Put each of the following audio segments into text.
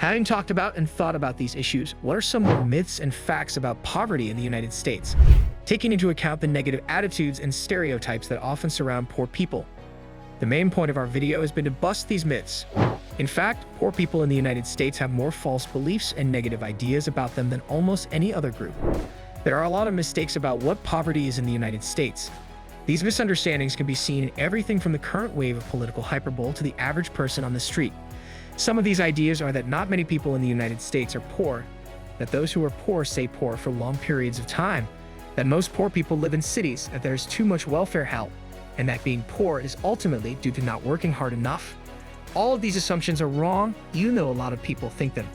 Having talked about and thought about these issues, what are some more myths and facts about poverty in the United States, taking into account the negative attitudes and stereotypes that often surround poor people? The main point of our video has been to bust these myths. In fact, poor people in the United States have more false beliefs and negative ideas about them than almost any other group. There are a lot of mistakes about what poverty is in the United States. These misunderstandings can be seen in everything from the current wave of political hyperbole to the average person on the street. Some of these ideas are that not many people in the United States are poor, that those who are poor stay poor for long periods of time, that most poor people live in cities, that there is too much welfare help, and that being poor is ultimately due to not working hard enough. All of these assumptions are wrong, even though a lot of people think them.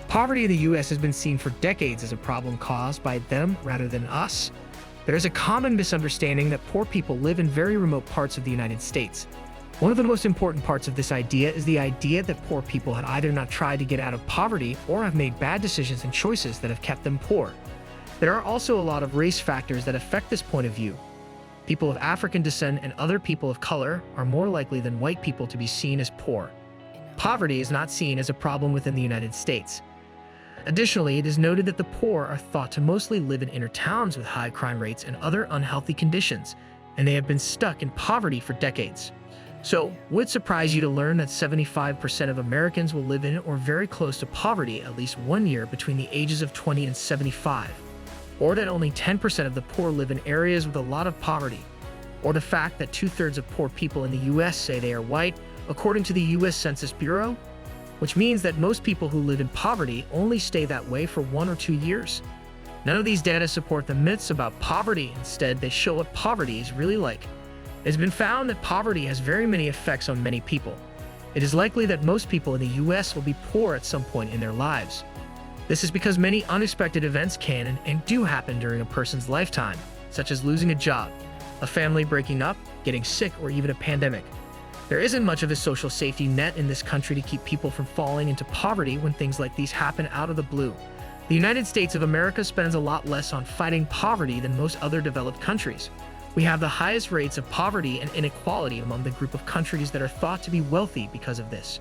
Poverty in the US has been seen for decades as a problem caused by them rather than us. There is a common misunderstanding that poor people live in very remote parts of the United States. One of the most important parts of this idea is the idea that poor people had either not tried to get out of poverty or have made bad decisions and choices that have kept them poor. There are also a lot of race factors that affect this point of view. People of African descent and other people of color are more likely than white people to be seen as poor. Poverty is not seen as a problem within the United States. Additionally, it is noted that the poor are thought to mostly live in inner towns with high crime rates and other unhealthy conditions, and they have been stuck in poverty for decades. So, would it surprise you to learn that 75% of Americans will live in or very close to poverty at least 1 year between the ages of 20 and 75? Or that only 10% of the poor live in areas with a lot of poverty? Or the fact that 2/3 of poor people in the US say they are white, according to the US Census Bureau? Which means that most people who live in poverty only stay that way for 1 or 2 years. None of these data support the myths about poverty. Instead, they show what poverty is really like. It has been found that poverty has very many effects on many people. It is likely that most people in the US will be poor at some point in their lives. This is because many unexpected events can and do happen during a person's lifetime, such as losing a job, a family breaking up, getting sick, or even a pandemic. There isn't much of a social safety net in this country to keep people from falling into poverty when things like these happen out of the blue. The United States of America spends a lot less on fighting poverty than most other developed countries. We have the highest rates of poverty and inequality among the group of countries that are thought to be wealthy because of this.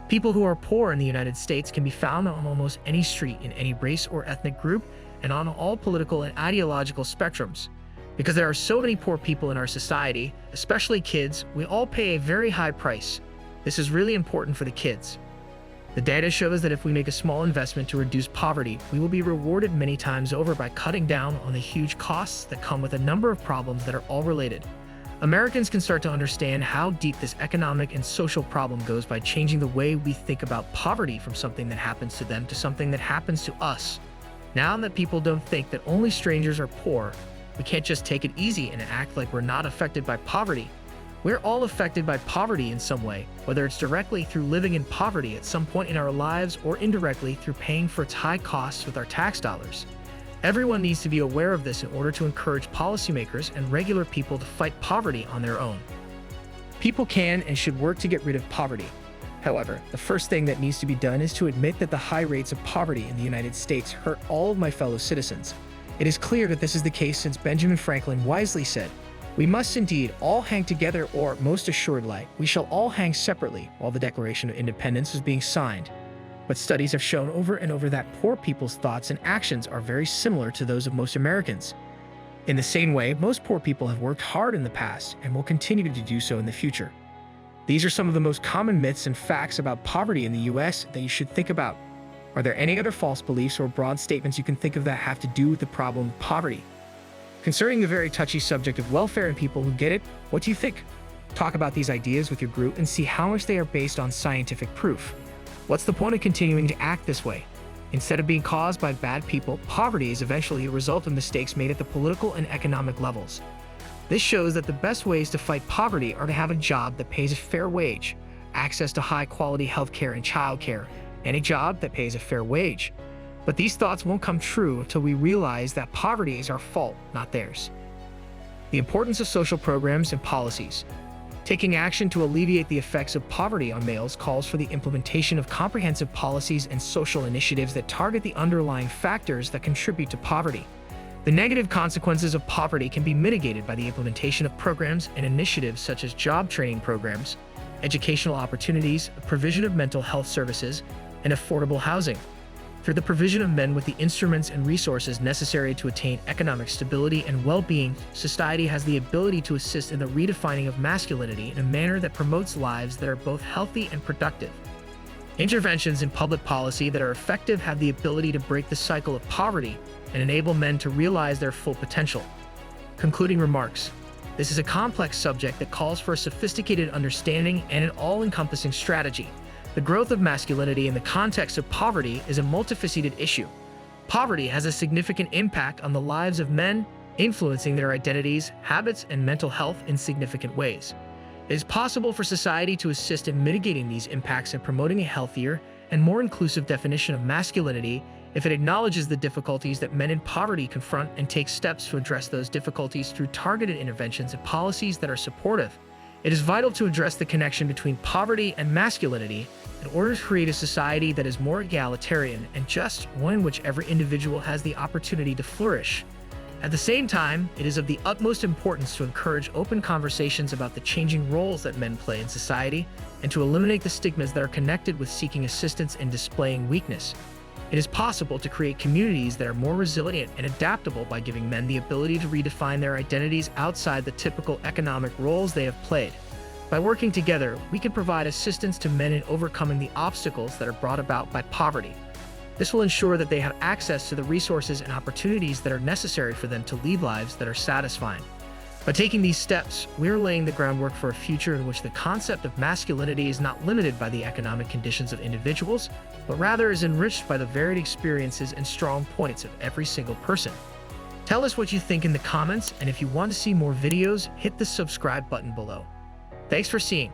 People who are poor in the United States can be found on almost any street in any race or ethnic group and on all political and ideological spectrums. Because there are so many poor people in our society, especially kids, we all pay a very high price. This is really important for the kids. The data shows that if we make a small investment to reduce poverty, we will be rewarded many times over by cutting down on the huge costs that come with a number of problems that are all related. Americans can start to understand how deep this economic and social problem goes by changing the way we think about poverty from something that happens to them to something that happens to us. Now that people don't think that only strangers are poor, we can't just take it easy and act like we're not affected by poverty. We're all affected by poverty in some way, whether it's directly through living in poverty at some point in our lives or indirectly through paying for its high costs with our tax dollars. Everyone needs to be aware of this in order to encourage policymakers and regular people to fight poverty on their own. People can and should work to get rid of poverty. However, the first thing that needs to be done is to admit that the high rates of poverty in the United States hurt all of my fellow citizens. It is clear that this is the case since Benjamin Franklin wisely said, "We must indeed all hang together, or, most assuredly, we shall all hang separately," while the Declaration of Independence was being signed. But studies have shown over and over that poor people's thoughts and actions are very similar to those of most Americans. In the same way, most poor people have worked hard in the past and will continue to do so in the future. These are some of the most common myths and facts about poverty in the US that you should think about. Are there any other false beliefs or broad statements you can think of that have to do with the problem of poverty? Concerning the very touchy subject of welfare and people who get it, what do you think? Talk about these ideas with your group and see how much they are based on scientific proof. What's the point of continuing to act this way? Instead of being caused by bad people, poverty is eventually a result of mistakes made at the political and economic levels. This shows that the best ways to fight poverty are to have a job that pays a fair wage, access to high-quality healthcare and childcare, and a job that pays a fair wage. But these thoughts won't come true until we realize that poverty is our fault, not theirs. The importance of social programs and policies. Taking action to alleviate the effects of poverty on males calls for the implementation of comprehensive policies and social initiatives that target the underlying factors that contribute to poverty. The negative consequences of poverty can be mitigated by the implementation of programs and initiatives such as job training programs, educational opportunities, provision of mental health services, and affordable housing. Through the provision of men with the instruments and resources necessary to attain economic stability and well-being, society has the ability to assist in the redefining of masculinity in a manner that promotes lives that are both healthy and productive. Interventions in public policy that are effective have the ability to break the cycle of poverty and enable men to realize their full potential. Concluding remarks. This is a complex subject that calls for a sophisticated understanding and an all-encompassing strategy. The growth of masculinity in the context of poverty is a multifaceted issue. Poverty has a significant impact on the lives of men, influencing their identities, habits, and mental health in significant ways. It is possible for society to assist in mitigating these impacts and promoting a healthier and more inclusive definition of masculinity if it acknowledges the difficulties that men in poverty confront and takes steps to address those difficulties through targeted interventions and policies that are supportive. It is vital to address the connection between poverty and masculinity in order to create a society that is more egalitarian and just, one in which every individual has the opportunity to flourish. At the same time, it is of the utmost importance to encourage open conversations about the changing roles that men play in society and to eliminate the stigmas that are connected with seeking assistance and displaying weakness. It is possible to create communities that are more resilient and adaptable by giving men the ability to redefine their identities outside the typical economic roles they have played. By working together, we can provide assistance to men in overcoming the obstacles that are brought about by poverty. This will ensure that they have access to the resources and opportunities that are necessary for them to lead lives that are satisfying. By taking these steps, we are laying the groundwork for a future in which the concept of masculinity is not limited by the economic conditions of individuals, but rather is enriched by the varied experiences and strong points of every single person. Tell us what you think in the comments, and if you want to see more videos, hit the subscribe button below. Thanks for seeing.